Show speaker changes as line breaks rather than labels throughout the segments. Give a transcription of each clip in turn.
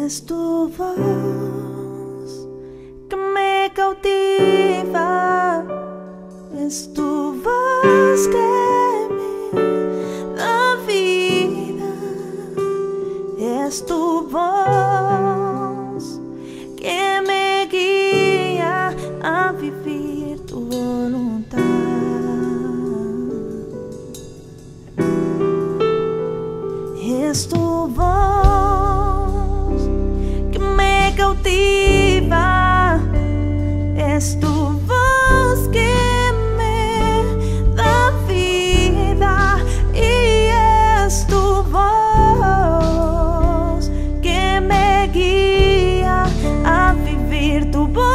Es tu voz que me cautiva, es tu voz que me da vida, es tu voz que me guía a vivir tu voluntad. Es tu voz que me cautiva, es tu voz que me da vida y es tu voz que me guía a vivir tu voluntad.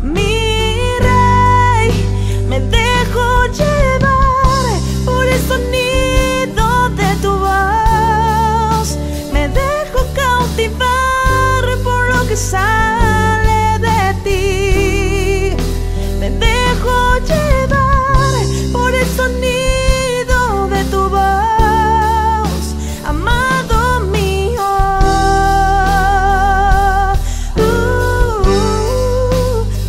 Mi Rey, me dejo llevar por el sonido de tu voz, me dejo cautivar por lo que sale de ti, me dejo llevar por el sonido de tu voz, amado mío.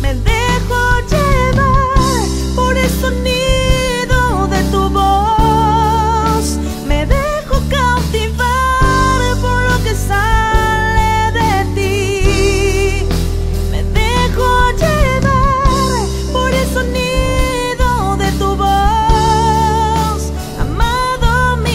Me dejo llevar por el sonido de tu voz, me dejo cautivar por lo que sale de ti, me dejo llevar por el sonido de tu voz, amado mío.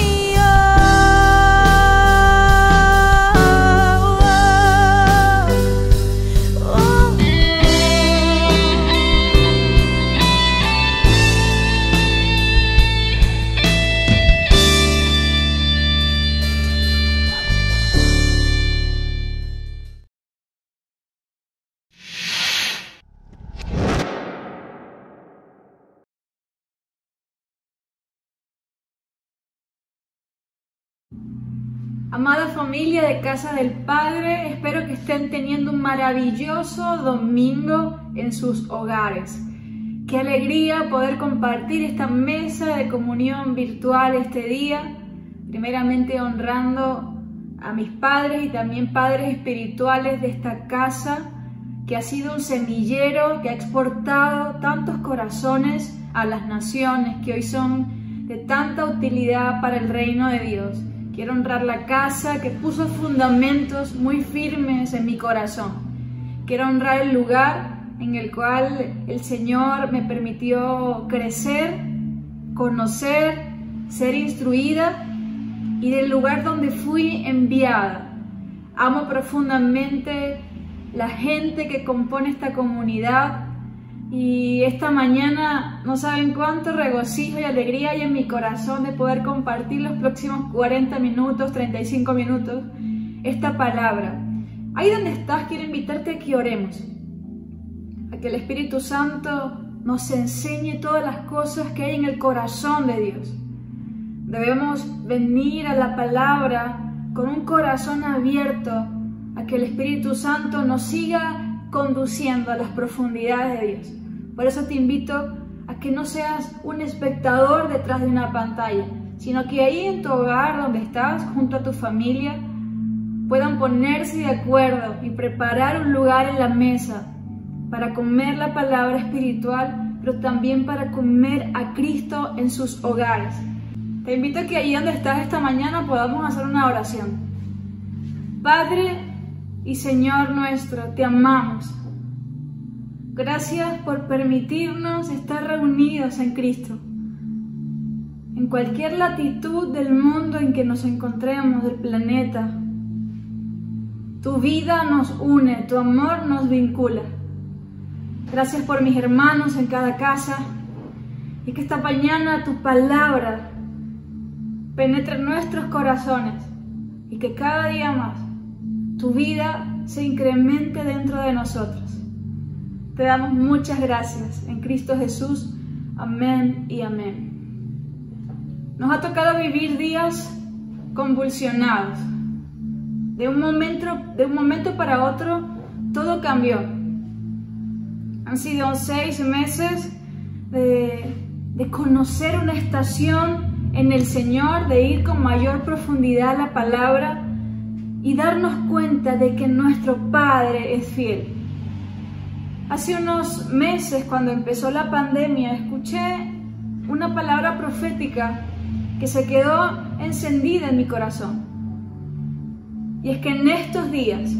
Amada familia de Casa del Padre, espero que estén teniendo un maravilloso domingo en sus hogares. Qué alegría poder compartir esta mesa de comunión virtual este día, primeramente honrando a mis padres y también padres espirituales de esta casa, que ha sido un semillero que ha exportado tantos corazones a las naciones que hoy son de tanta utilidad para el reino de Dios. Quiero honrar la casa que puso fundamentos muy firmes en mi corazón. Quiero honrar el lugar en el cual el Señor me permitió crecer, conocer, ser instruida y del lugar donde fui enviada. Amo profundamente la gente que compone esta comunidad y esta mañana no saben cuánto regocijo y alegría hay en mi corazón de poder compartir los próximos 40 minutos, 35 minutos, esta palabra. Ahí donde estás, quiero invitarte a que oremos, a que el Espíritu Santo nos enseñe todas las cosas que hay en el corazón de Dios. Debemos venir a la palabra con un corazón abierto, a que el Espíritu Santo nos siga conduciendo a las profundidades de Dios. Por eso te invito a que no seas un espectador detrás de una pantalla, sino que ahí en tu hogar donde estás, junto a tu familia, puedan ponerse de acuerdo y preparar un lugar en la mesa para comer la palabra espiritual, pero también para comer a Cristo en sus hogares. Te invito a que ahí donde estás esta mañana podamos hacer una oración. Padre y Señor nuestro, te amamos. Gracias por permitirnos estar reunidos en Cristo. En cualquier latitud del mundo en que nos encontremos, del planeta, tu vida nos une, tu amor nos vincula. Gracias por mis hermanos en cada casa y que esta mañana tu palabra penetre en nuestros corazones y que cada día más tu vida se incremente dentro de nosotros. Te damos muchas gracias en Cristo Jesús. Amén y amén. Nos ha tocado vivir días convulsionados. De un momento para otro, todo cambió. Han sido 6 meses de conocer una estación en el Señor, de ir con mayor profundidad a la palabra y darnos cuenta de que nuestro Padre es fiel. Hace unos meses, cuando empezó la pandemia, escuché una palabra profética que se quedó encendida en mi corazón. Y es que en estos días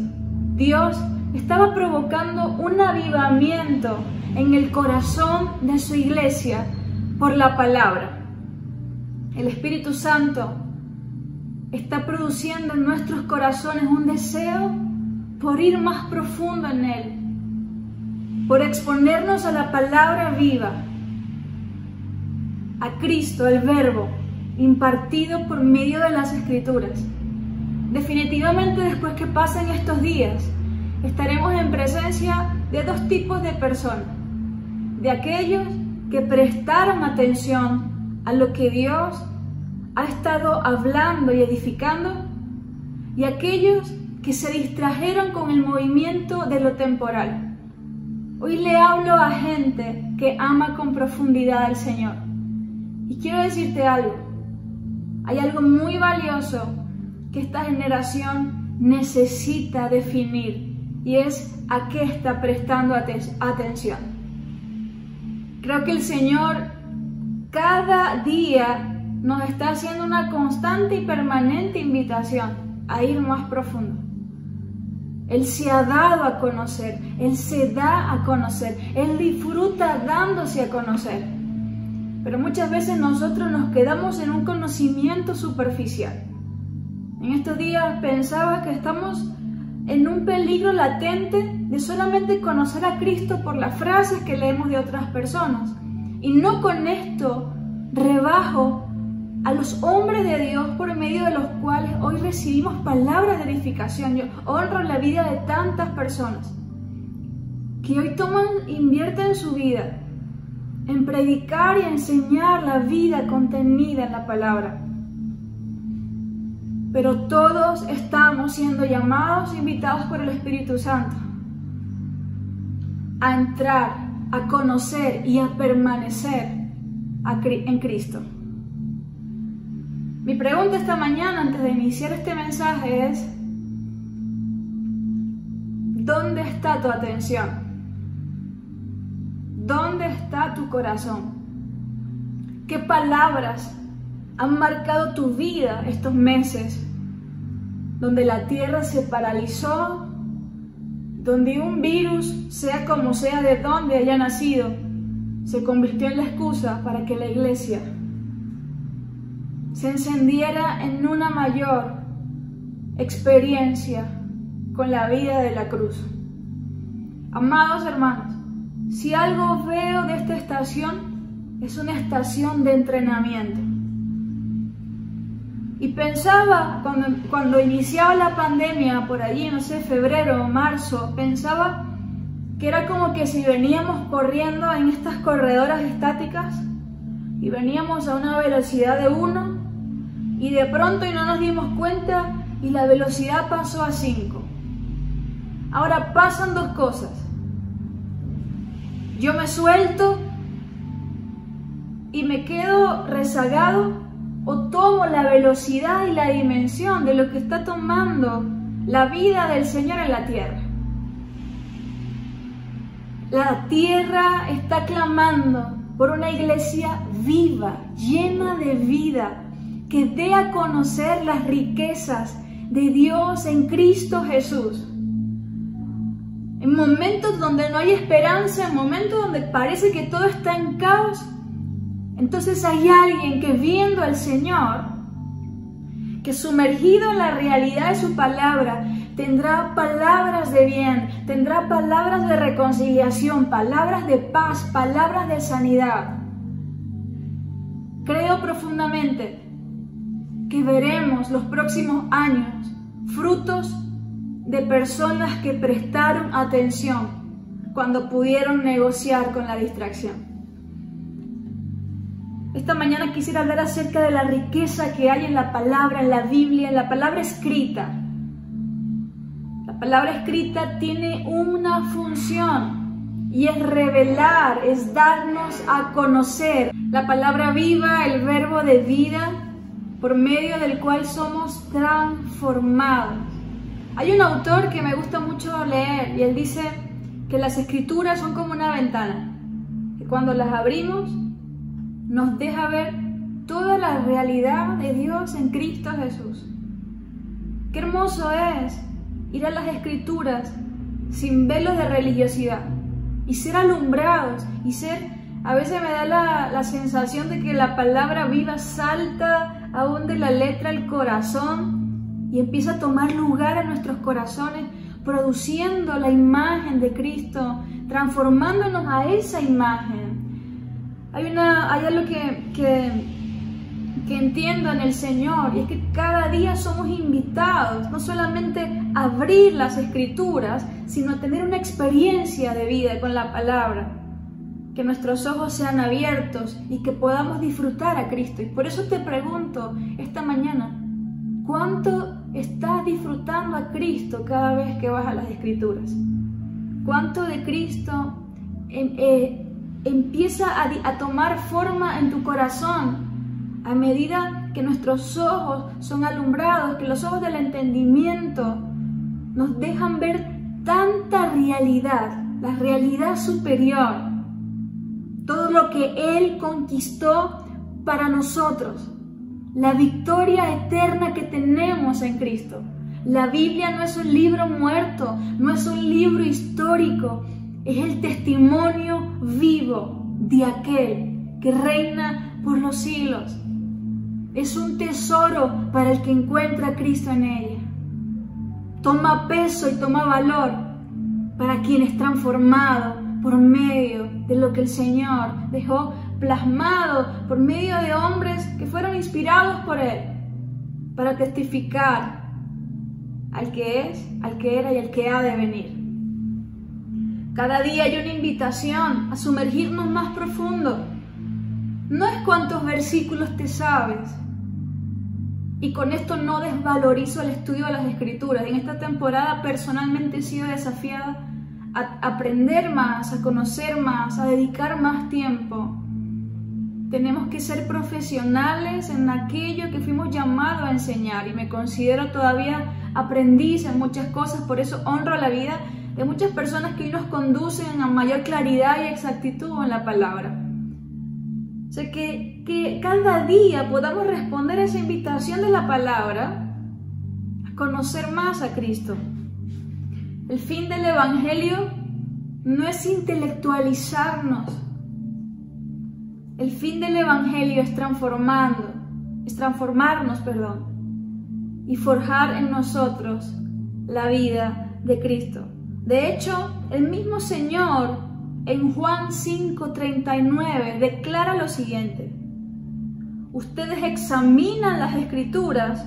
Dios estaba provocando un avivamiento en el corazón de su iglesia por la palabra. El Espíritu Santo está produciendo en nuestros corazones un deseo por ir más profundo en Él, por exponernos a la palabra viva, a Cristo, el Verbo, impartido por medio de las Escrituras. Definitivamente, después que pasen estos días, estaremos en presencia de dos tipos de personas: de aquellos que prestaron atención a lo que Dios ha estado hablando y edificando, y aquellos que se distrajeron con el movimiento de lo temporal. Hoy le hablo a gente que ama con profundidad al Señor. Y quiero decirte algo. Hay algo muy valioso que esta generación necesita definir, y es a qué está prestando atención. Creo que el Señor cada día nos está haciendo una constante y permanente invitación a ir más profundo. Él se ha dado a conocer, Él se da a conocer, Él disfruta dándose a conocer. Pero muchas veces nosotros nos quedamos en un conocimiento superficial. En estos días pensaba que estamos en un peligro latente de solamente conocer a Cristo por las frases que leemos de otras personas. Y no con esto rebajo a los hombres de Dios por medio de los cuales hoy recibimos palabras de edificación. Yo honro la vida de tantas personas que hoy invierten su vida en predicar y enseñar la vida contenida en la palabra. Pero todos estamos siendo llamados e invitados por el Espíritu Santo a entrar, a conocer y a permanecer en Cristo. Mi pregunta esta mañana, antes de iniciar este mensaje, es: ¿dónde está tu atención? ¿Dónde está tu corazón? ¿Qué palabras han marcado tu vida estos meses, donde la tierra se paralizó, donde un virus, sea como sea de donde haya nacido, se convirtió en la excusa para que la iglesia se encendiera en una mayor experiencia con la vida de la cruz? Amados hermanos, si algo veo de esta estación, es una estación de entrenamiento. Y pensaba, cuando iniciaba la pandemia, por allí, no sé, febrero o marzo, pensaba que era como que si veníamos corriendo en estas corredoras estáticas y veníamos a una velocidad de 1 y de pronto y no nos dimos cuenta y la velocidad pasó a 5. Ahora pasan dos cosas: yo me suelto y me quedo rezagado, o tomo la velocidad y la dimensión de lo que está tomando la vida del Señor en la tierra. La tierra está clamando por una iglesia viva, llena de vida, que dé a conocer las riquezas de Dios en Cristo Jesús. En momentos donde no hay esperanza, en momentos donde parece que todo está en caos, entonces hay alguien que, viendo al Señor, que sumergido en la realidad de su palabra, tendrá palabras de bien, tendrá palabras de reconciliación, palabras de paz, palabras de sanidad. Creo profundamente que veremos los próximos años frutos de personas que prestaron atención cuando pudieron negociar con la distracción. Esta mañana quisiera hablar acerca de la riqueza que hay en la palabra, en la Biblia, en la palabra escrita. La palabra escrita tiene una función, y es revelar, es darnos a conocer la palabra viva, el verbo de vida, por medio del cual somos transformados. Hay un autor que me gusta mucho leer y él dice que las escrituras son como una ventana, que cuando las abrimos nos deja ver toda la realidad de Dios en Cristo Jesús. Qué hermoso es ir a las escrituras sin velos de religiosidad y ser alumbrados y ser... A veces me da la sensación de que la palabra viva salta aún de la letra al corazón y empieza a tomar lugar en nuestros corazones, produciendo la imagen de Cristo, transformándonos a esa imagen. Hay algo que entiendo en el Señor, y es que cada día somos invitados no solamente a abrir las Escrituras, sino a tener una experiencia de vida con la palabra. Que nuestros ojos sean abiertos y que podamos disfrutar a Cristo. Y por eso te pregunto esta mañana, ¿cuánto estás disfrutando a Cristo cada vez que vas a las Escrituras? ¿Cuánto de Cristo empieza a tomar forma en tu corazón a medida que nuestros ojos son alumbrados, que los ojos del entendimiento nos dejan ver tanta realidad, la realidad superior? Todo lo que Él conquistó para nosotros, la victoria eterna que tenemos en Cristo. La Biblia no es un libro muerto, no es un libro histórico, es el testimonio vivo de aquel que reina por los siglos. Es un tesoro para el que encuentra a Cristo en ella. Toma peso y toma valor para quien es transformado por medio de lo que el Señor dejó plasmado por medio de hombres que fueron inspirados por Él para testificar al que es, al que era y al que ha de venir. Cada día hay una invitación a sumergirnos más profundo. No es cuántos versículos te sabes. Y con esto no desvalorizo el estudio de las Escrituras. En esta temporada personalmente he sido desafiada a aprender más, a conocer más, a dedicar más tiempo. Tenemos que ser profesionales en aquello que fuimos llamados a enseñar, y me considero todavía aprendiz en muchas cosas. Por eso honro la vida de muchas personas que hoy nos conducen a mayor claridad y exactitud en la palabra. O sea, que cada día podamos responder a esa invitación de la palabra a conocer más a Cristo. El fin del Evangelio no es intelectualizarnos. El fin del Evangelio es transformarnos, y forjar en nosotros la vida de Cristo. De hecho, el mismo Señor en Juan 5:39 declara lo siguiente: ustedes examinan las Escrituras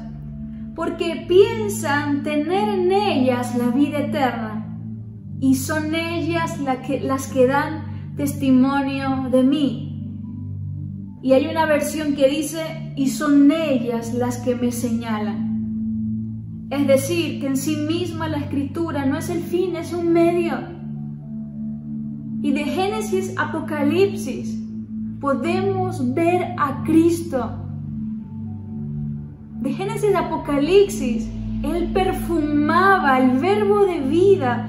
porque piensan tener en ellas la vida eterna, y son ellas las que dan testimonio de mí. Y hay una versión que dice, y son ellas las que me señalan. Es decir, que en sí misma la Escritura no es el fin, es un medio. Y de Génesis a Apocalipsis podemos ver a Cristo. De Génesis a Apocalipsis, Él perfumaba el verbo de vida,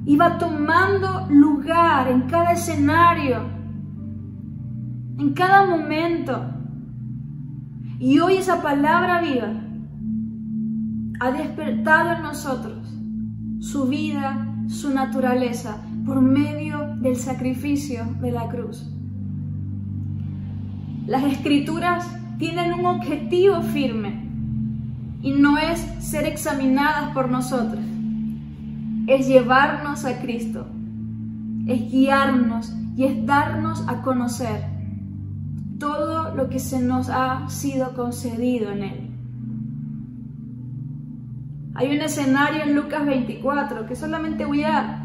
iba tomando lugar en cada escenario, en cada momento. Y hoy esa palabra viva ha despertado en nosotros su vida, su naturaleza, por medio del sacrificio de la cruz. Las Escrituras tienen un objetivo firme, y no es ser examinadas por nosotros, es llevarnos a Cristo, es guiarnos y es darnos a conocer todo lo que se nos ha sido concedido en Él. Hay un escenario en Lucas 24, que solamente voy a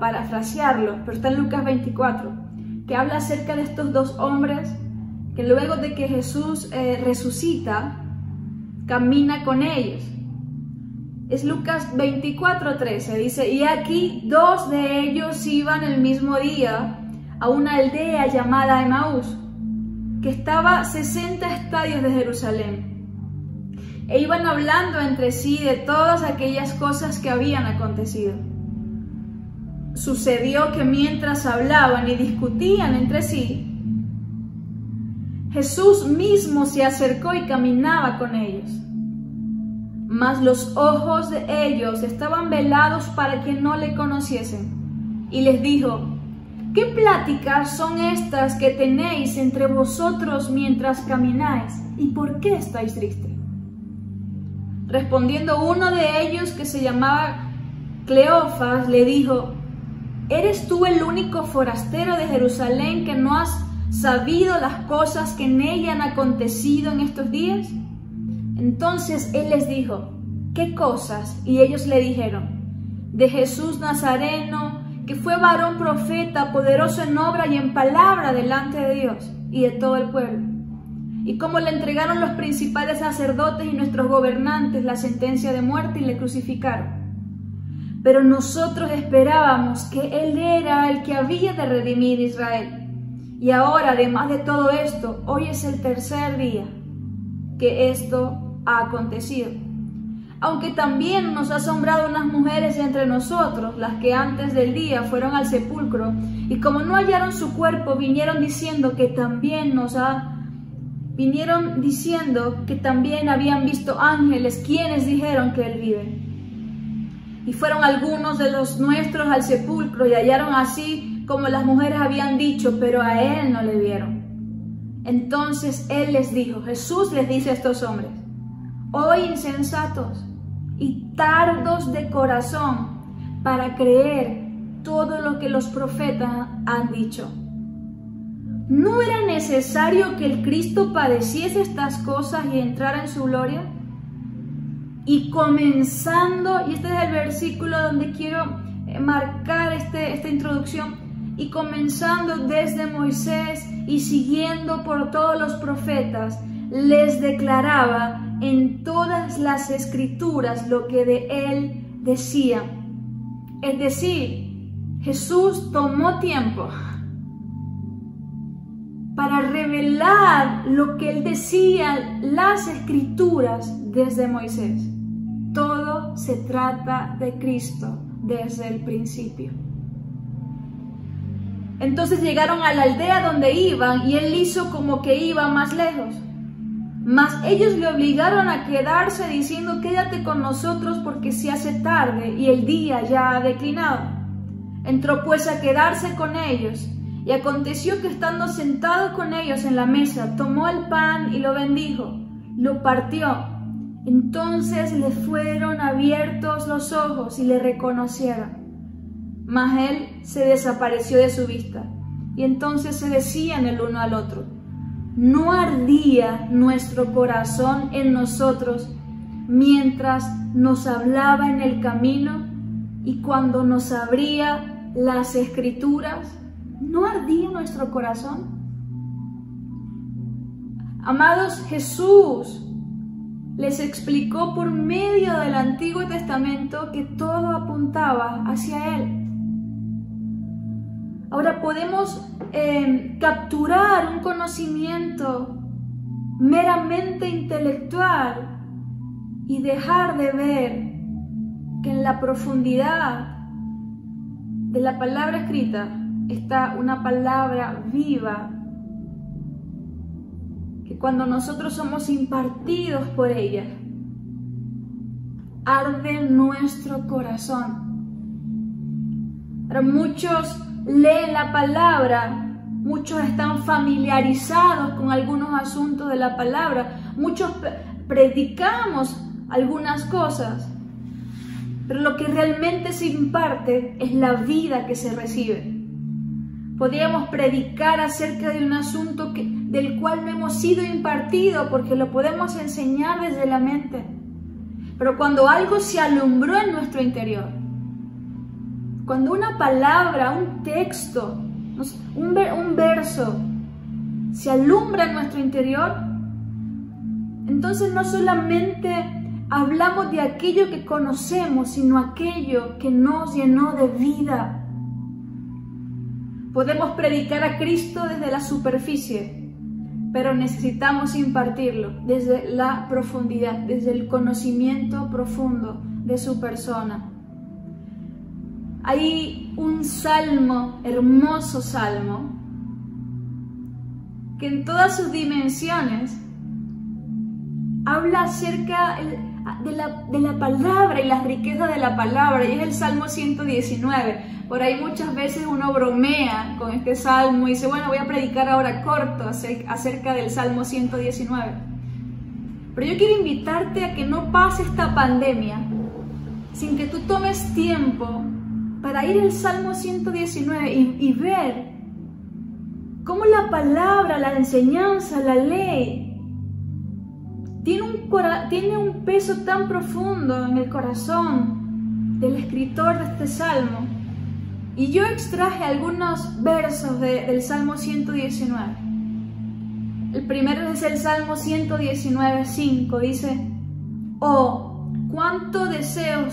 parafrasearlo, pero está en Lucas 24, que habla acerca de estos dos hombres que luego de que Jesús resucita, camina con ellos. Es Lucas 24:13, dice, y aquí 2 de ellos iban el mismo día a una aldea llamada Emaús, que estaba 60 estadios de Jerusalén, e iban hablando entre sí de todas aquellas cosas que habían acontecido. Sucedió que mientras hablaban y discutían entre sí, Jesús mismo se acercó y caminaba con ellos. Mas los ojos de ellos estaban velados para que no le conociesen. Y les dijo, ¿qué pláticas son estas que tenéis entre vosotros mientras camináis? ¿Y por qué estáis tristes? Respondiendo uno de ellos, que se llamaba Cleofas, le dijo, ¿eres tú el único forastero de Jerusalén que no has sabido las cosas que en ella han acontecido en estos días? Entonces él les dijo, ¿qué cosas? Y ellos le dijeron, de Jesús Nazareno, que fue varón profeta, poderoso en obra y en palabra delante de Dios y de todo el pueblo. Y cómo le entregaron los principales sacerdotes y nuestros gobernantes la sentencia de muerte y le crucificaron. Pero nosotros esperábamos que Él era el que había de redimir a Israel. Y ahora, además de todo esto, hoy es el 3er día que esto ha acontecido. Aunque también nos ha asombrado unas mujeres entre nosotros, las que antes del día fueron al sepulcro, y como no hallaron su cuerpo, vinieron diciendo que también habían visto ángeles, quienes dijeron que Él vive. Y fueron algunos de los nuestros al sepulcro y hallaron así como las mujeres habían dicho, pero a Él no le vieron. Entonces Él les dijo, Jesús les dice a estos hombres, oh insensatos y tardos de corazón para creer todo lo que los profetas han dicho. ¿No era necesario que el Cristo padeciese estas cosas y entrara en su gloria? Y comenzando, y este es el versículo donde quiero marcar esta introducción, y comenzando desde Moisés y siguiendo por todos los profetas, les declaraba en todas las escrituras lo que de Él decía. Es decir, Jesús tomó tiempo para revelar lo que Él decía, las escrituras desde Moisés. Todo se trata de Cristo desde el principio. Entonces llegaron a la aldea donde iban y Él hizo como que iba más lejos. Mas ellos le obligaron a quedarse diciendo, quédate con nosotros porque se hace tarde y el día ya ha declinado. Entró pues a quedarse con ellos. Y aconteció que estando sentado con ellos en la mesa, tomó el pan y lo bendijo, lo partió. Entonces le fueron abiertos los ojos y le reconocieron. Mas Él se desapareció de su vista. Y entonces se decían el uno al otro, ¿no ardía nuestro corazón en nosotros mientras nos hablaba en el camino y cuando nos abría las escrituras? ¿No ardía nuestro corazón? Amados, Jesús les explicó por medio del Antiguo Testamento que todo apuntaba hacia Él. Ahora podemos capturar un conocimiento meramente intelectual y dejar de ver que en la profundidad de la palabra escrita está una palabra viva, que cuando nosotros somos impartidos por ella, arde nuestro corazón. Ahora, muchos leen la palabra, muchos están familiarizados con algunos asuntos de la palabra, muchos predicamos algunas cosas, pero lo que realmente se imparte es la vida que se recibe. Podríamos predicar acerca de un asunto del cual no hemos sido impartidos porque lo podemos enseñar desde la mente. Pero cuando algo se alumbró en nuestro interior, cuando una palabra, un texto, un verso se alumbra en nuestro interior, entonces no solamente hablamos de aquello que conocemos, sino aquello que nos llenó de vida. Podemos predicar a Cristo desde la superficie, pero necesitamos impartirlo desde la profundidad, desde el conocimiento profundo de su persona. Hay un salmo, hermoso salmo, que en todas sus dimensiones habla acerca de la palabra y las riquezas de la palabra, y es el Salmo 119. Por ahí muchas veces uno bromea con este salmo y dice, bueno, voy a predicar ahora corto acerca del Salmo 119. Pero yo quiero invitarte a que no pase esta pandemia sin que tú tomes tiempo para ir al Salmo 119 y ver cómo la palabra, la enseñanza, la ley tiene un peso tan profundo en el corazón del escritor de este salmo. Y yo extraje algunos versos del Salmo 119. El primero es el Salmo 119:5. Dice: oh, cuánto deseo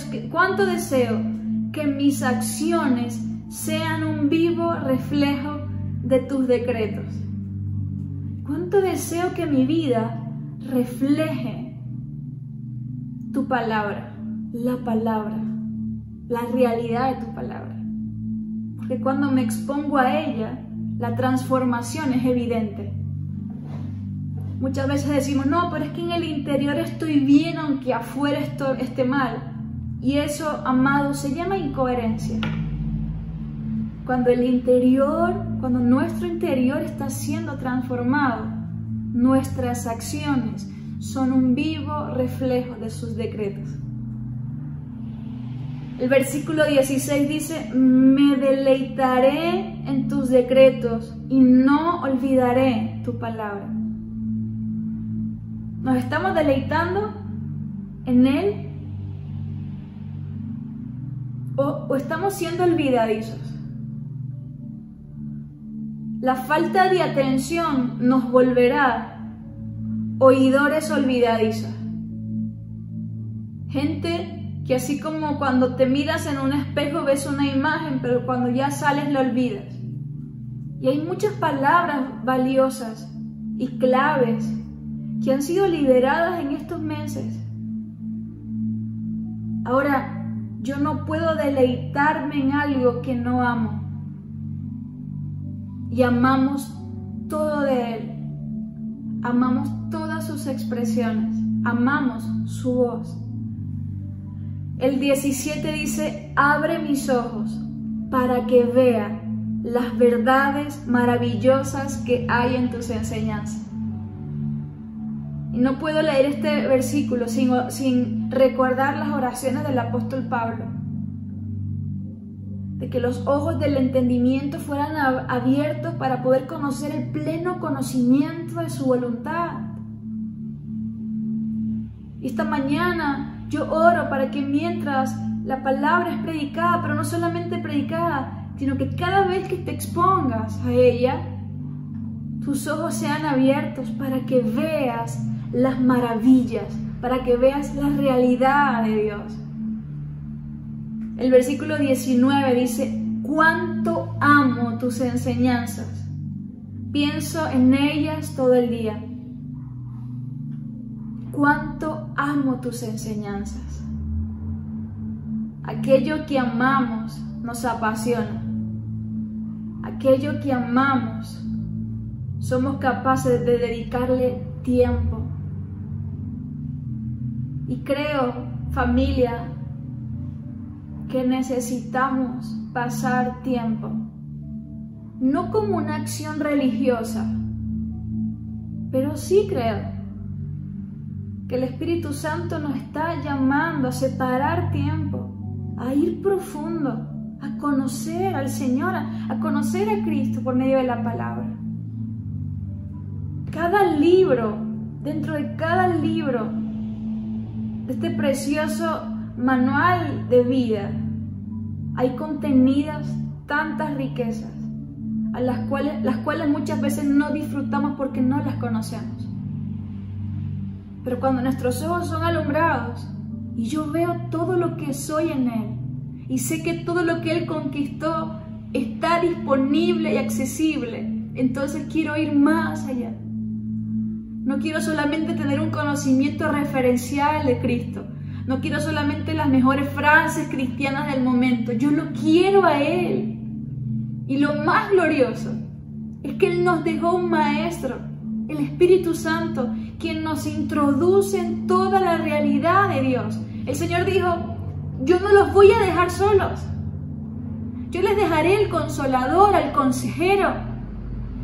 que mis acciones sean un vivo reflejo de tus decretos. Cuánto deseo que mi vida refleje tu palabra, la realidad de tu palabra. Porque cuando me expongo a ella, la transformación es evidente. Muchas veces decimos, no, pero es que en el interior estoy bien, aunque afuera esté mal. Y eso, amado, se llama incoherencia. Cuando nuestro interior está siendo transformado, nuestras acciones son un vivo reflejo de sus decretos. El versículo 16 dice: me deleitaré en tus decretos y no olvidaré tu palabra. ¿Nos estamos deleitando en Él? ¿O estamos siendo olvidadizos? La falta de atención nos volverá oidores olvidadizos. Gente que así como cuando te miras en un espejo ves una imagen, pero cuando ya sales la olvidas. Y hay muchas palabras valiosas y claves que han sido liberadas en estos meses. Ahora, yo no puedo deleitarme en algo que no amo. Y amamos todo de Él. Amamos todas sus expresiones. Amamos su voz. El 17 dice: abre mis ojos para que vea las verdades maravillosas que hay en tus enseñanzas. Y no puedo leer este versículo sin recordar las oraciones del apóstol Pablo, de que los ojos del entendimiento fueran abiertos para poder conocer el pleno conocimiento de su voluntad. Y esta mañana yo oro para que mientras la palabra es predicada, pero no solamente predicada, sino que cada vez que te expongas a ella, tus ojos sean abiertos para que veas las maravillas, para que veas la realidad de Dios. El versículo 19 dice: cuánto amo tus enseñanzas, pienso en ellas todo el día. Cuánto amo tus enseñanzas. Aquello que amamos nos apasiona. Aquello que amamos, somos capaces de dedicarle tiempo. Y creo, familia, que necesitamos pasar tiempo, no como una acción religiosa, pero sí creo que el Espíritu Santo nos está llamando a separar tiempo, a ir profundo, a conocer al Señor, a conocer a Cristo por medio de la palabra. Cada libro, dentro de cada libro, de este precioso manual de vida, hay contenidas tantas riquezas, las cuales muchas veces no disfrutamos porque no las conocemos. Pero cuando nuestros ojos son alumbrados y yo veo todo lo que soy en Él y sé que todo lo que Él conquistó está disponible y accesible, entonces quiero ir más allá. No quiero solamente tener un conocimiento referencial de Cristo. No quiero solamente las mejores frases cristianas del momento. Yo lo quiero a Él. Y lo más glorioso es que Él nos dejó un maestro, el Espíritu Santo, quien nos introduce en toda la realidad de Dios. El Señor dijo, yo no los voy a dejar solos. Yo les dejaré el Consolador, al Consejero.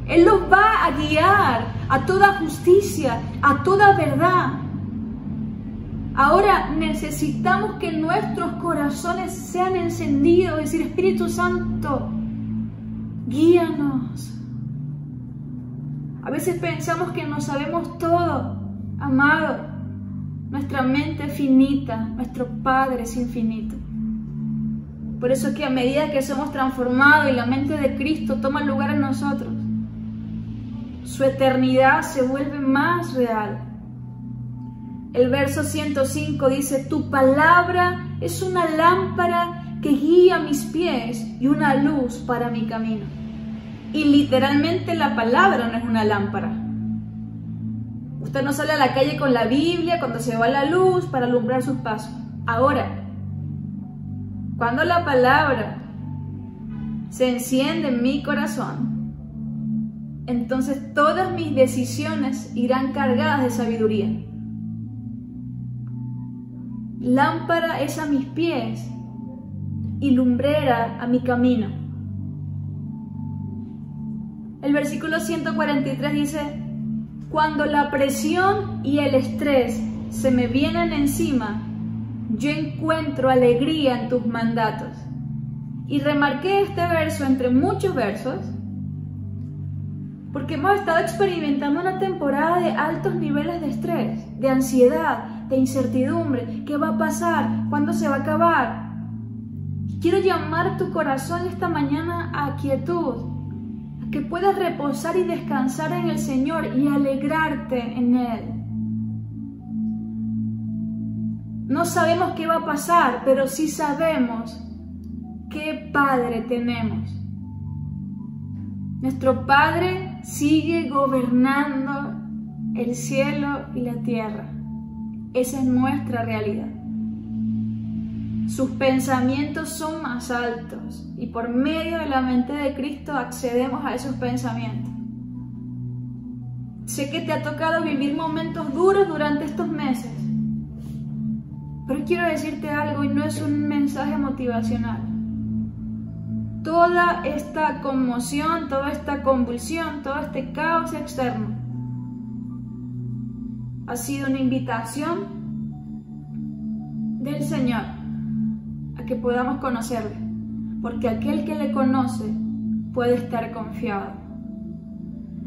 Él los va a guiar a toda justicia, a toda verdad. Ahora necesitamos que nuestros corazones sean encendidos, es decir, Espíritu Santo, guíanos. A veces pensamos que no sabemos todo, amado. Nuestra mente es finita, nuestro Padre es infinito. Por eso es que a medida que somos transformados y la mente de Cristo toma lugar en nosotros, su eternidad se vuelve más real. El verso 105 dice, tu palabra es una lámpara que guía mis pies y una luz para mi camino. Y literalmente la palabra no es una lámpara. Usted no sale a la calle con la Biblia cuando se va la luz para alumbrar sus pasos. Ahora, cuando la palabra se enciende en mi corazón, entonces todas mis decisiones irán cargadas de sabiduría. Lámpara es a mis pies y lumbrera a mi camino. El versículo 143 dice, cuando la presión y el estrés se me vienen encima, yo encuentro alegría en tus mandatos. Y remarqué este verso entre muchos versos, porque hemos estado experimentando una temporada de altos niveles de estrés, de ansiedad, de incertidumbre. ¿Qué va a pasar? ¿Cuándo se va a acabar? Quiero llamar tu corazón esta mañana a quietud, a que puedas reposar y descansar en el Señor y alegrarte en Él. No sabemos qué va a pasar, pero sí sabemos qué Padre tenemos. Nuestro Padre sigue gobernando el cielo y la tierra. Esa es nuestra realidad. Sus pensamientos son más altos y por medio de la mente de Cristo accedemos a esos pensamientos. Sé que te ha tocado vivir momentos duros durante estos meses, pero quiero decirte algo y no es un mensaje motivacional. Toda esta conmoción, toda esta convulsión, todo este caos externo ha sido una invitación del Señor a que podamos conocerle, porque aquel que le conoce puede estar confiado.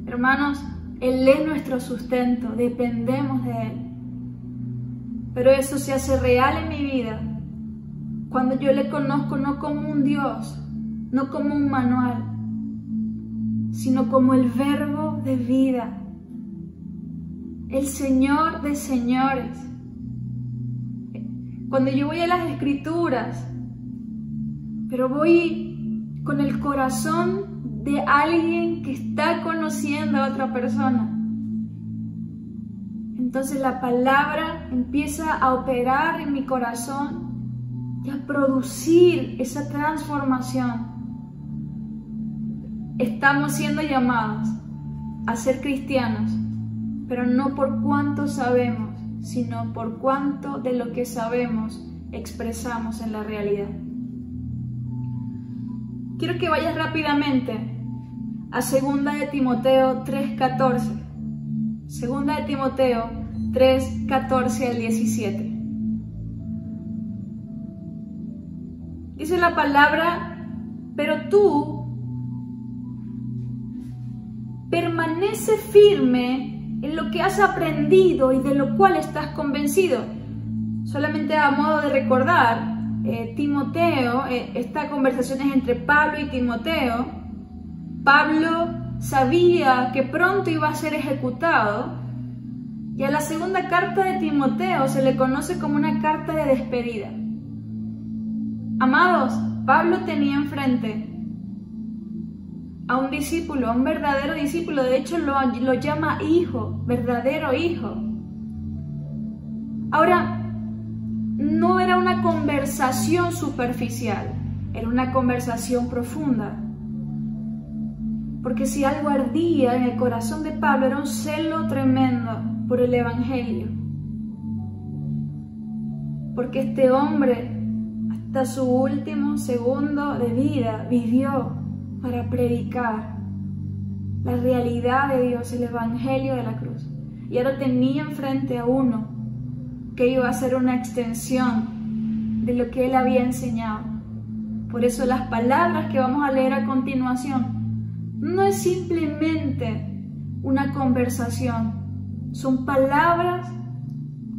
Hermanos, Él es nuestro sustento, dependemos de Él. Pero eso se hace real en mi vida cuando yo le conozco no como un Dios, no como un manual, sino como el verbo de vida, el Señor de señores. Cuando yo voy a las Escrituras, pero voy con el corazón de alguien que está conociendo a otra persona, entonces la palabra empieza a operar en mi corazón y a producir esa transformación. Estamos siendo llamados a ser cristianos, pero no por cuánto sabemos, sino por cuánto de lo que sabemos expresamos en la realidad. Quiero que vayas rápidamente a 2 de Timoteo 3:14. 2 de Timoteo 3:14 al 17. Dice la palabra, pero tú permanece firme en lo que has aprendido y de lo cual estás convencido. Solamente a modo de recordar, Timoteo, esta conversación es entre Pablo y Timoteo. Pablo sabía que pronto iba a ser ejecutado Y a la segunda carta de Timoteo se le conoce como una carta de despedida. Amados, Pablo tenía enfrente a un discípulo, a un verdadero discípulo, de hecho lo llama hijo, verdadero hijo. Ahora, no era una conversación superficial, era una conversación profunda. Porque si algo ardía en el corazón de Pablo era un celo tremendo por el Evangelio. Porque este hombre, hasta su último segundo de vida, vivió para predicar la realidad de Dios, el Evangelio de la cruz. Y ahora tenía enfrente a uno que iba a ser una extensión de lo que él había enseñado. Por eso las palabras que vamos a leer a continuación no es simplemente una conversación, son palabras,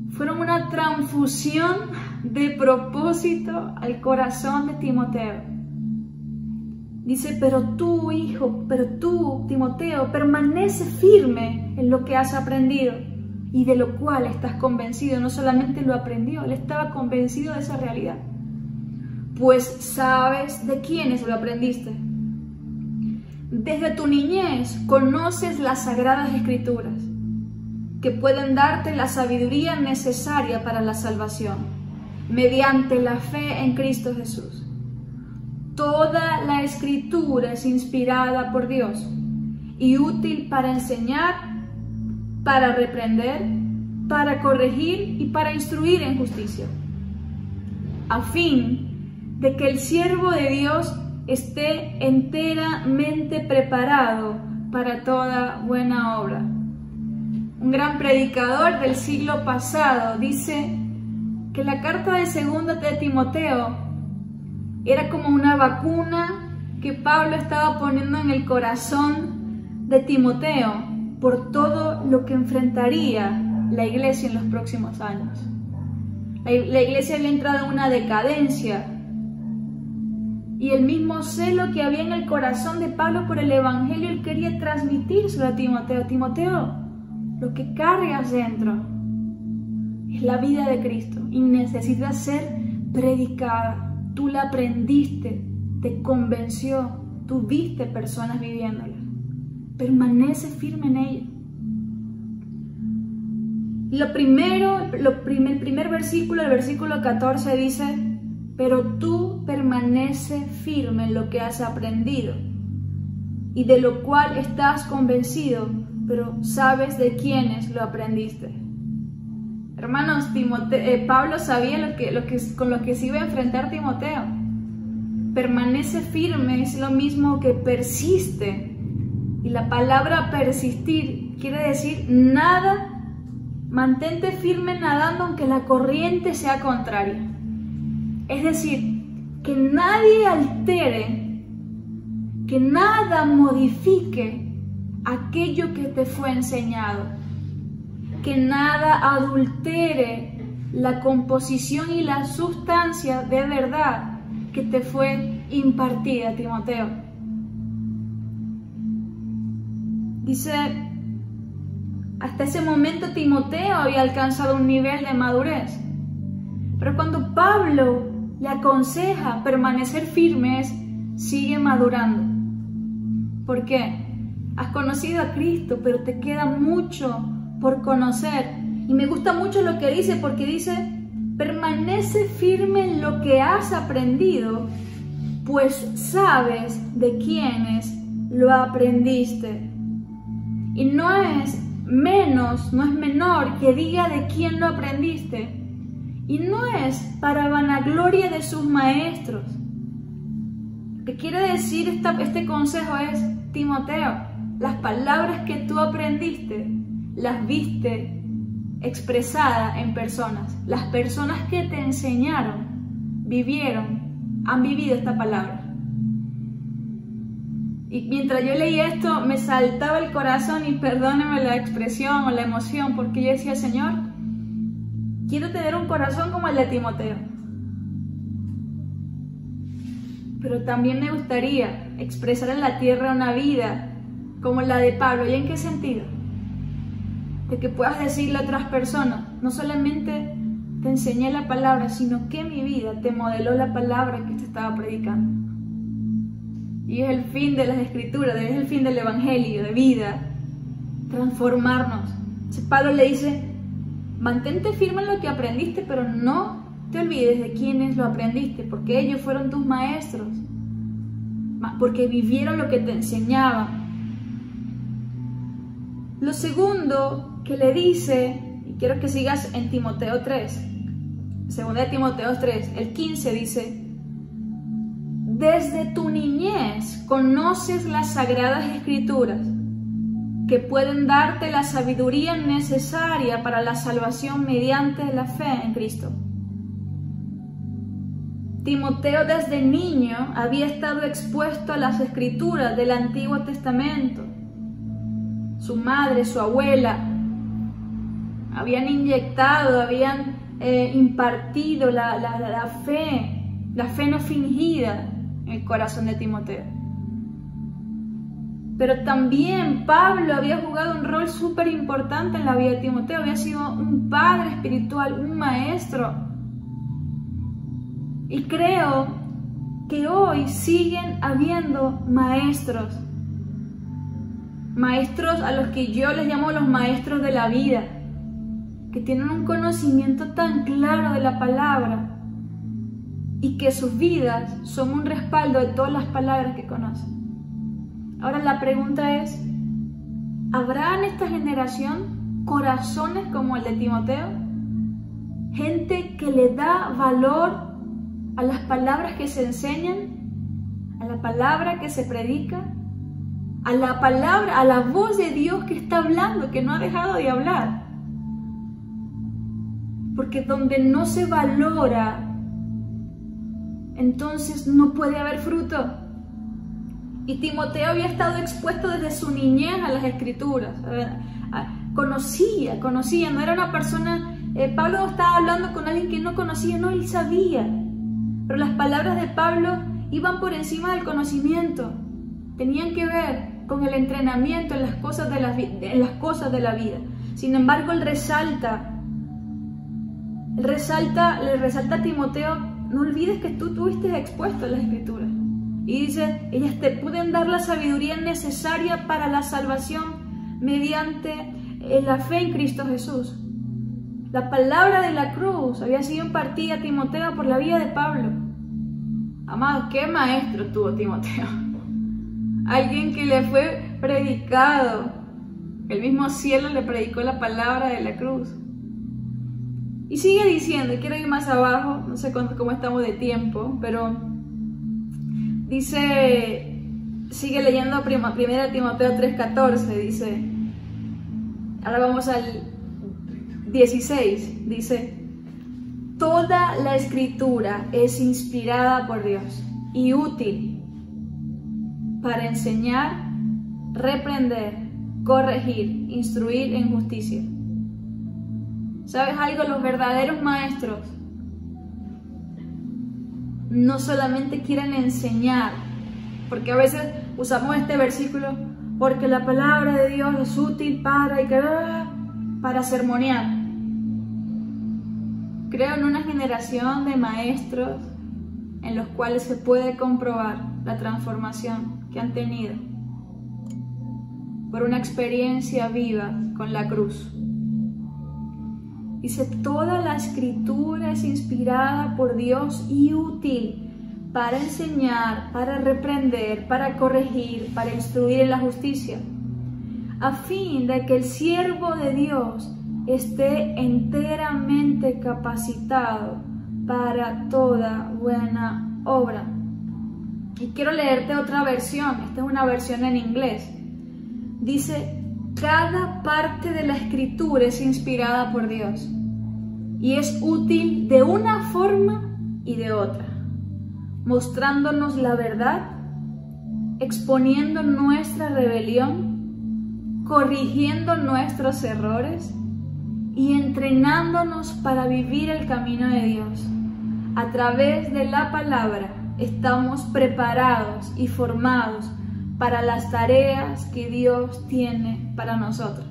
fueron una transfusión de propósito al corazón de Timoteo. Dice, pero tú, hijo, pero tú, Timoteo, permanece firme en lo que has aprendido y de lo cual estás convencido. No solamente lo aprendió, él estaba convencido de esa realidad. Pues sabes de quiénes lo aprendiste. Desde tu niñez conoces las sagradas escrituras, que pueden darte la sabiduría necesaria para la salvación, mediante la fe en Cristo Jesús. Toda la escritura es inspirada por Dios y útil para enseñar, para reprender, para corregir y para instruir en justicia, a fin de que el siervo de Dios esté enteramente preparado para toda buena obra. Un gran predicador del siglo pasado dice que la carta de segunda de Timoteo era como una vacuna que Pablo estaba poniendo en el corazón de Timoteo por todo lo que enfrentaría la iglesia en los próximos años. La iglesia había entrado en una decadencia y el mismo celo que había en el corazón de Pablo por el Evangelio, él quería transmitírselo a Timoteo. Timoteo, lo que cargas dentro es la vida de Cristo y necesita ser predicada. Tú la aprendiste, te convenció, tú viste personas viviéndola. Permanece firme en ella. El primer versículo, el versículo 14 dice, pero tú permanece firme en lo que has aprendido y de lo cual estás convencido, pero sabes de quiénes lo aprendiste. Hermanos, Pablo sabía con lo que se iba a enfrentar Timoteo. Permanece firme es lo mismo que persiste. Y la palabra persistir quiere decir nada, mantente firme nadando aunque la corriente sea contraria. Es decir, que nadie altere, que nada modifique aquello que te fue enseñado, que nada adultere la composición y la sustancia de verdad que te fue impartida, Timoteo. Dice, hasta ese momento Timoteo había alcanzado un nivel de madurez, pero cuando Pablo le aconseja permanecer firmes, sigue madurando. ¿Por qué? Has conocido a Cristo, pero te queda mucho por conocer. Y me gusta mucho lo que dice, porque dice, permanece firme en lo que has aprendido, pues sabes de quiénes lo aprendiste. Y no es menor que diga de quién lo aprendiste. Y no es para vanagloria de sus maestros. Lo que quiere decir este consejo es, Timoteo, las palabras que tú aprendiste, las viste expresada en personas. Las personas que te enseñaron, vivieron, han vivido esta palabra. Y mientras yo leía esto, me saltaba el corazón, y perdónenme la expresión o la emoción, porque yo decía, Señor, quiero tener un corazón como el de Timoteo. Pero también me gustaría expresar en la tierra una vida como la de Pablo. ¿Y en qué sentido? de que puedas decirle a otras personas, no solamente te enseñé la palabra, sino que mi vida te modeló la palabra que te estaba predicando. Y es el fin de las Escrituras, es el fin del Evangelio, de vida, transformarnos. Pablo le dice, mantente firme en lo que aprendiste, pero no te olvides de quienes lo aprendiste, porque ellos fueron tus maestros, porque vivieron lo que te enseñaban. Lo segundo que le dice, y quiero que sigas en Timoteo 3, 2 de Timoteo 3, el 15 dice, desde tu niñez conoces las sagradas escrituras que pueden darte la sabiduría necesaria para la salvación mediante la fe en Cristo. Timoteo desde niño había estado expuesto a las escrituras del Antiguo Testamento. Su madre, su abuela, habían inyectado, habían impartido la fe no fingida en el corazón de Timoteo. Pero también Pablo había jugado un rol súper importante en la vida de Timoteo, había sido un padre espiritual, un maestro. Y creo que hoy siguen habiendo maestros a los que yo les llamo los maestros de la vida, que tienen un conocimiento tan claro de la palabra y que sus vidas son un respaldo de todas las palabras que conocen. Ahora la pregunta es, ¿habrá en esta generación corazones como el de Timoteo? Gente que le da valor a las palabras que se enseñan, a la palabra que se predica, a la palabra, a la voz de Dios que está hablando, que no ha dejado de hablar. Porque donde no se valora, entonces no puede haber fruto. Y Timoteo había estado expuesto desde su niñez a las Escrituras. Conocía, no era una persona... Pablo estaba hablando con alguien que no conocía, no, él sabía. Pero las palabras de Pablo iban por encima del conocimiento. Tenían que ver con el entrenamiento en las cosas de la vida. Sin embargo, él le resalta a Timoteo, no olvides que tú estuviste expuesto a las Escrituras. Y dice, ellas te pueden dar la sabiduría necesaria para la salvación mediante la fe en Cristo Jesús. La palabra de la cruz había sido impartida a Timoteo por la vida de Pablo. Amados, ¿qué maestro tuvo Timoteo? Alguien que le fue predicado. El mismo cielo le predicó la palabra de la cruz. Y sigue diciendo, quiero ir más abajo, no sé cómo estamos de tiempo, pero dice, sigue leyendo 1 Timoteo 3:14, dice, ahora vamos al 16, dice, toda la escritura es inspirada por Dios y útil para enseñar, reprender, corregir, instruir en justicia. ¿Sabes algo? Los verdaderos maestros no solamente quieren enseñar, porque a veces usamos este versículo, porque la palabra de Dios es útil para sermonear. Creo en una generación de maestros en los cuales se puede comprobar la transformación que han tenido por una experiencia viva con la cruz. Dice, toda la escritura es inspirada por Dios y útil para enseñar, para reprender, para corregir, para instruir en la justicia, a fin de que el siervo de Dios esté enteramente capacitado para toda buena obra. Y quiero leerte otra versión, esta es una versión en inglés. Dice, cada parte de la escritura es inspirada por Dios y es útil de una forma y de otra, mostrándonos la verdad, exponiendo nuestra rebelión, corrigiendo nuestros errores y entrenándonos para vivir el camino de Dios. A través de la palabra estamos preparados y formados para las tareas que Dios tiene para nosotros.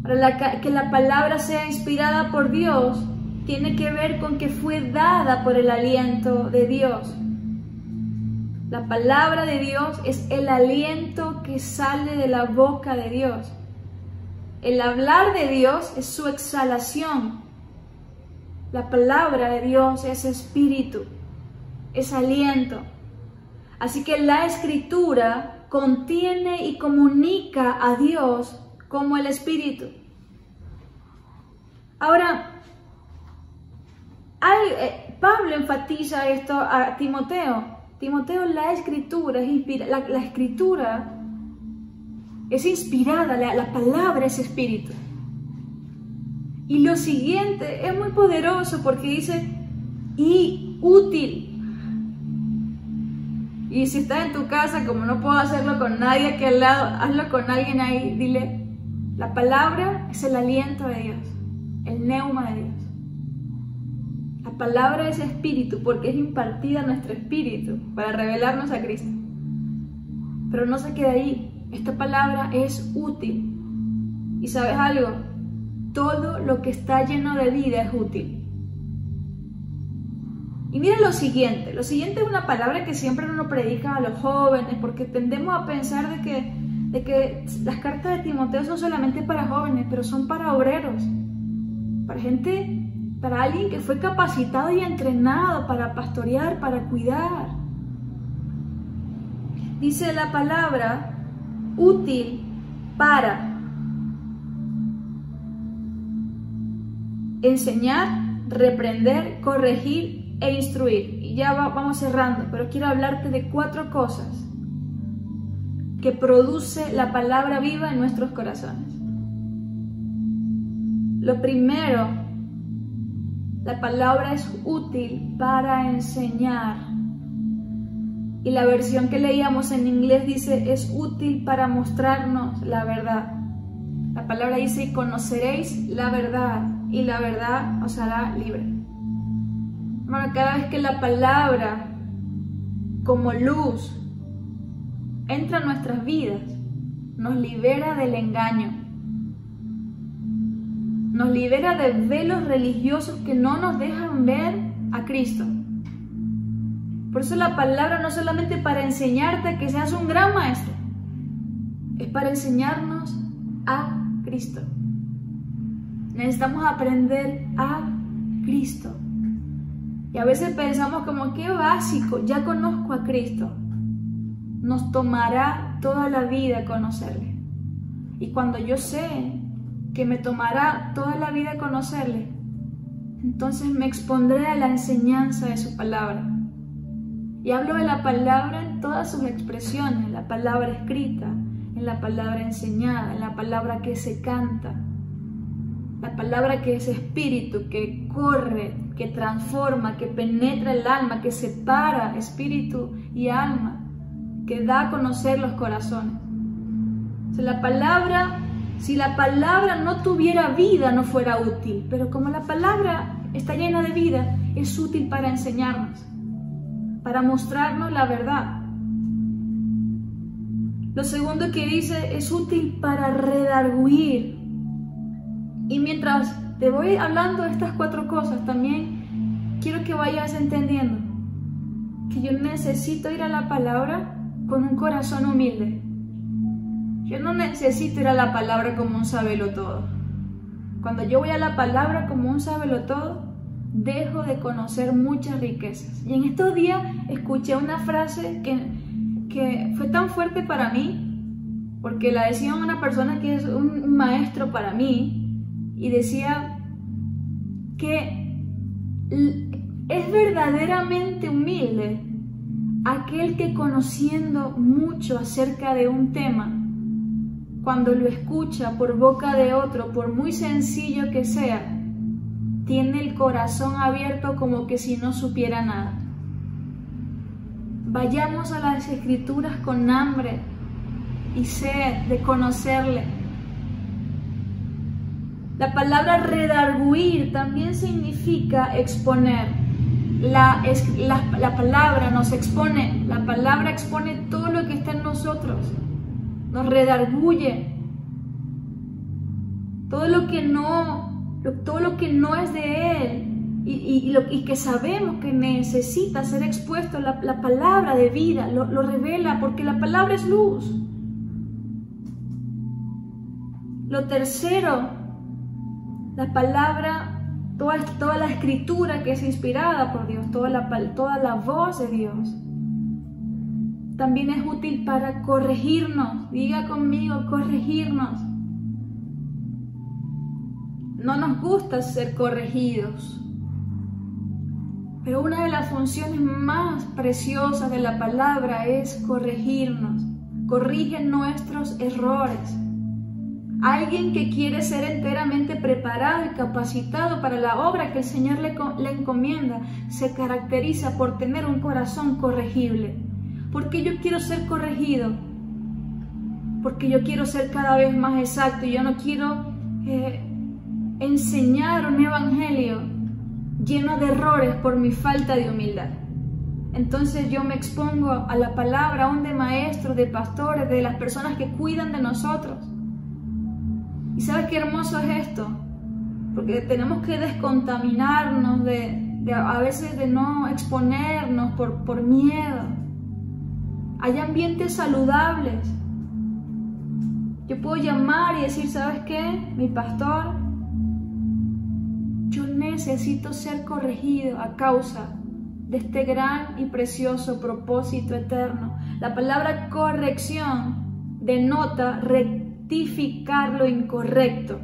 Para que la palabra sea inspirada por Dios, tiene que ver con que fue dada por el aliento de Dios. La palabra de Dios es el aliento que sale de la boca de Dios. El hablar de Dios es su exhalación. La palabra de Dios es espíritu, es aliento. Así que la Escritura contiene y comunica a Dios como el Espíritu. Ahora, Pablo enfatiza esto a Timoteo. Timoteo, la Escritura es inspirada, la palabra es Espíritu. Y lo siguiente es muy poderoso porque dice, y útil. Y si estás en tu casa, como no puedo hacerlo con nadie aquí al lado, hazlo con alguien ahí, dile, la palabra es el aliento de Dios, el neuma de Dios. La palabra es espíritu porque es impartida a nuestro espíritu para revelarnos a Cristo. Pero no se queda ahí, esta palabra es útil. ¿Y sabes algo? Todo lo que está lleno de vida es útil. Y mira lo siguiente es una palabra que siempre uno predica a los jóvenes, porque tendemos a pensar de que las cartas de Timoteo son solamente para jóvenes, pero son para obreros, para gente, para alguien que fue capacitado y entrenado para pastorear, para cuidar. Dice la palabra útil para enseñar, reprender, corregir e instruir. Y ya vamos cerrando, pero quiero hablarte de 4 cosas que produce la palabra viva en nuestros corazones. Lo primero, la palabra es útil para enseñar. Y la versión que leíamos en inglés dice, es útil para mostrarnos la verdad. La palabra dice, y conoceréis la verdad, y la verdad os hará libre. Bueno, cada vez que la palabra, como luz, entra en nuestras vidas, nos libera del engaño. Nos libera de velos religiosos que no nos dejan ver a Cristo. Por eso la palabra no es solamente para enseñarte que seas un gran maestro, es para enseñarnos a Cristo. Necesitamos aprender a Cristo. Y a veces pensamos como, qué básico, ya conozco a Cristo. Nos tomará toda la vida conocerle. Y cuando yo sé que me tomará toda la vida conocerle, entonces me expondré a la enseñanza de su palabra. Y hablo de la palabra en todas sus expresiones, la palabra escrita, en la palabra enseñada, en la palabra que se canta, la palabra que es espíritu, que corre, que transforma, que penetra el alma, que separa espíritu y alma, que da a conocer los corazones. O sea, si la palabra no tuviera vida, no fuera útil, pero como la palabra está llena de vida, es útil para enseñarnos, para mostrarnos la verdad. Lo segundo que dice, es útil para redarguir. Y mientras te voy hablando de estas 4 cosas, también quiero que vayas entendiendo que yo necesito ir a la palabra con un corazón humilde. Yo no necesito ir a la palabra como un sabelotodo. Cuando yo voy a la palabra como un sabelotodo, dejo de conocer muchas riquezas. Y en estos días escuché una frase que fue tan fuerte para mí, porque la decía una persona que es un maestro para mí, y decía que es verdaderamente humilde aquel que, conociendo mucho acerca de un tema, cuando lo escucha por boca de otro, por muy sencillo que sea, tiene el corazón abierto como que si no supiera nada. Vayamos a las Escrituras con hambre y sed de conocerle. La palabra redarguir también significa exponer. La palabra nos expone, la palabra expone todo lo que está en nosotros, nos redarguye. todo lo que no es de Él y que sabemos que necesita ser expuesto. La palabra de vida lo revela, porque la palabra es luz. Lo tercero, la palabra, toda la escritura que es inspirada por Dios, toda la voz de Dios, también es útil para corregirnos. Diga conmigo, corregirnos. No nos gusta ser corregidos, pero una de las funciones más preciosas de la palabra es corregirnos. Corrige nuestros errores. Alguien que quiere ser enteramente preparado y capacitado para la obra que el Señor le encomienda se caracteriza por tener un corazón corregible. ¿Por qué yo quiero ser corregido? Porque yo quiero ser cada vez más exacto y yo no quiero enseñar un evangelio lleno de errores por mi falta de humildad. Entonces yo me expongo a la palabra aún de maestros, de pastores, de las personas que cuidan de nosotros. ¿Y sabes qué hermoso es esto? Porque tenemos que descontaminarnos a veces de no exponernos por miedo. Hay ambientes saludables. Yo puedo llamar y decir, ¿sabes qué? Mi pastor, yo necesito ser corregido a causa de este gran y precioso propósito eterno. La palabra corrección denota rectificar lo incorrecto,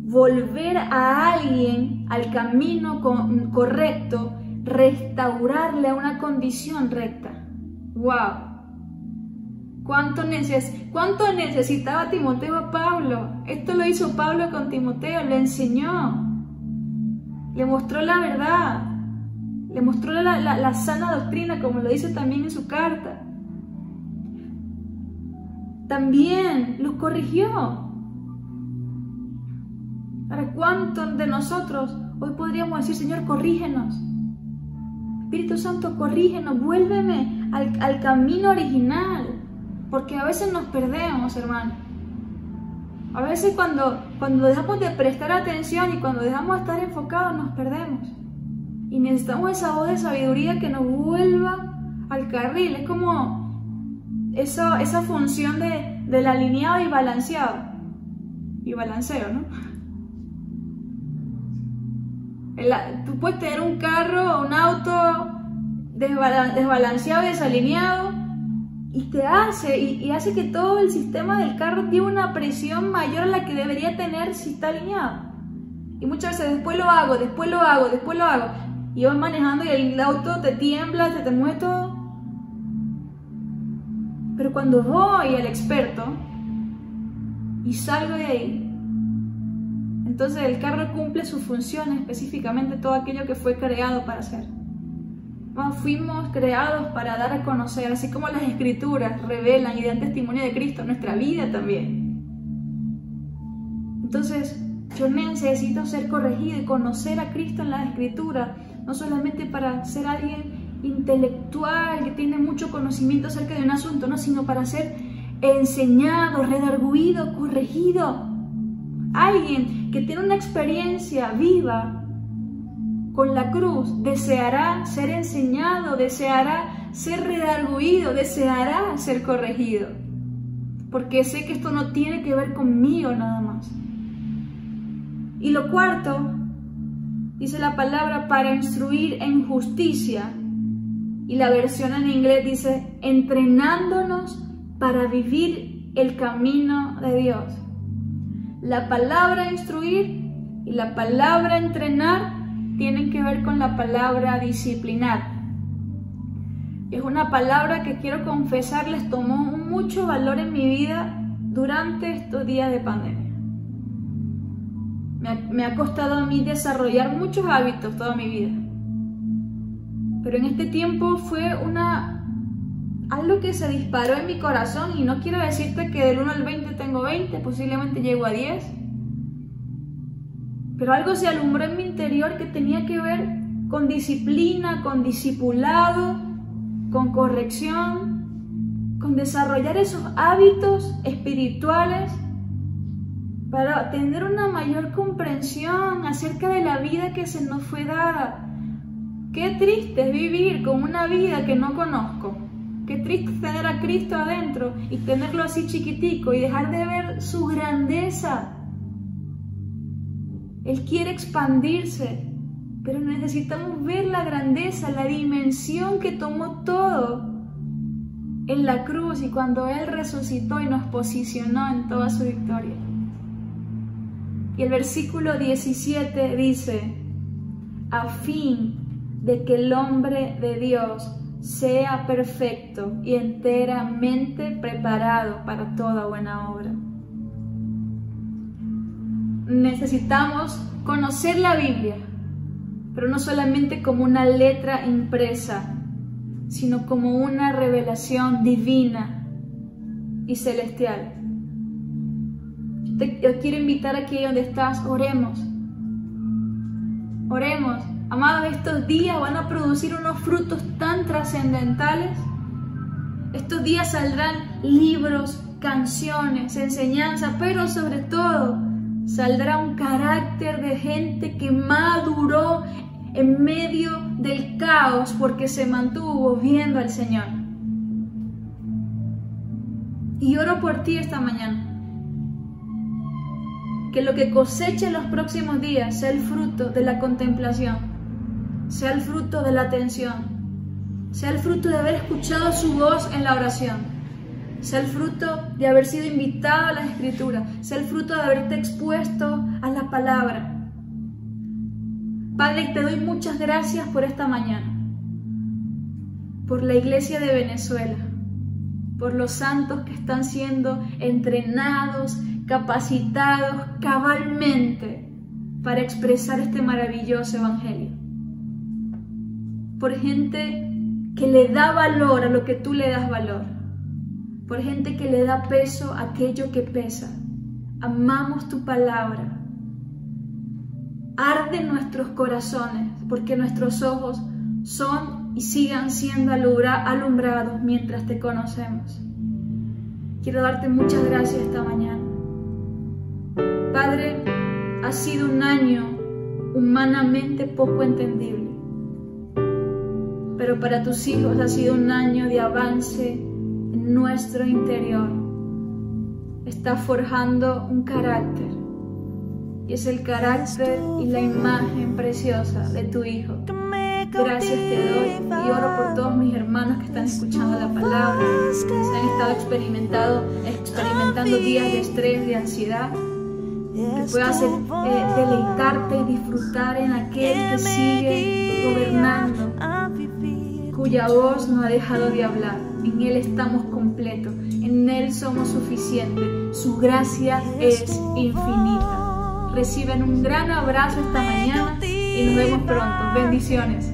volver a alguien al camino correcto, restaurarle a una condición recta. ¡Wow! ¿Cuánto necesitaba Timoteo a Pablo? Esto lo hizo Pablo con Timoteo, le enseñó, le mostró la verdad, le mostró la sana doctrina, como lo dice también en su carta. También los corrigió. ¿Para cuántos de nosotros hoy podríamos decir, Señor, corrígenos? Espíritu Santo, corrígenos, vuélveme al camino original. Porque a veces nos perdemos, hermano. A veces cuando dejamos de prestar atención y cuando dejamos de estar enfocados, nos perdemos. Y necesitamos esa voz de sabiduría que nos vuelva al carril. Es como esa función del alineado y balanceado. Y balanceo, ¿no? Tú puedes tener un carro o un auto desbalanceado y desalineado, y hace que todo el sistema del carro tiene una presión mayor a la que debería tener si está alineado. Y muchas veces después lo hago, y vas manejando y el auto te tiembla, se te mueve todo. Pero cuando voy al experto y salgo de ahí, entonces el carro cumple su función, específicamente todo aquello que fue creado para hacer. Fuimos creados para dar a conocer, así como las Escrituras revelan y dan testimonio de Cristo, nuestra vida también. Entonces, yo necesito ser corregido y conocer a Cristo en las Escrituras, no solamente para ser alguien intelectual que tiene mucho conocimiento acerca de un asunto, no, sino para ser enseñado, redarguido, corregido. Alguien que tiene una experiencia viva con la cruz deseará ser enseñado, deseará ser redarguido, deseará ser corregido. Porque sé que esto no tiene que ver conmigo nada más. Y lo cuarto, dice la palabra para instruir en justicia. Y la versión en inglés dice entrenándonos para vivir el camino de Dios. La palabra instruir y la palabra entrenar tienen que ver con la palabra disciplinar. Es una palabra que quiero confesarles tomó mucho valor en mi vida durante estos días de pandemia. Me ha costado a mí desarrollar muchos hábitos toda mi vida. Pero en este tiempo fue algo que se disparó en mi corazón, y no quiero decirte que del 1 al 20 tengo 20, posiblemente llego a 10. Pero algo se alumbró en mi interior que tenía que ver con disciplina, con discipulado, con corrección, con desarrollar esos hábitos espirituales para tener una mayor comprensión acerca de la vida que se nos fue dada. Qué triste es vivir con una vida que no conozco. Qué triste es tener a Cristo adentro y tenerlo así chiquitico y dejar de ver su grandeza. Él quiere expandirse, pero necesitamos ver la grandeza, la dimensión que tomó todo en la cruz y cuando Él resucitó y nos posicionó en toda su victoria. Y el versículo 17 dice, a fin de que el hombre de Dios sea perfecto y enteramente preparado para toda buena obra. Necesitamos conocer la Biblia, pero no solamente como una letra impresa, sino como una revelación divina y celestial. Yo quiero invitar aquí donde estás, oremos. Oremos. Amados, estos días van a producir unos frutos tan trascendentales. Estos días saldrán libros, canciones, enseñanzas, pero sobre todo saldrá un carácter de gente que maduró en medio del caos porque se mantuvo viendo al Señor. Y oro por ti esta mañana. Que lo que coseche en los próximos días sea el fruto de la contemplación, sea el fruto de la atención, sea el fruto de haber escuchado su voz en la oración, sea el fruto de haber sido invitado a la Escritura, sea el fruto de haberte expuesto a la palabra. Padre, te doy muchas gracias por esta mañana, por la iglesia de Venezuela, por los santos que están siendo entrenados, capacitados cabalmente para expresar este maravilloso evangelio. Por gente que le da valor a lo que tú le das valor. Por gente que le da peso a aquello que pesa. Amamos tu palabra. Arde en nuestros corazones porque nuestros ojos son y sigan siendo alumbrados mientras te conocemos. Quiero darte muchas gracias esta mañana. Padre, ha sido un año humanamente poco entendible, pero para tus hijos ha sido un año de avance en nuestro interior. Está forjando un carácter, y es el carácter y la imagen preciosa de tu Hijo. Gracias te doy y oro por todos mis hermanos que están escuchando la palabra, que se han estado experimentando días de estrés, de ansiedad, que puedas deleitarte y disfrutar en aquel que sigue gobernando, cuya voz no ha dejado de hablar. En Él estamos completos, en Él somos suficientes, su gracia es infinita. Reciban un gran abrazo esta mañana y nos vemos pronto. Bendiciones.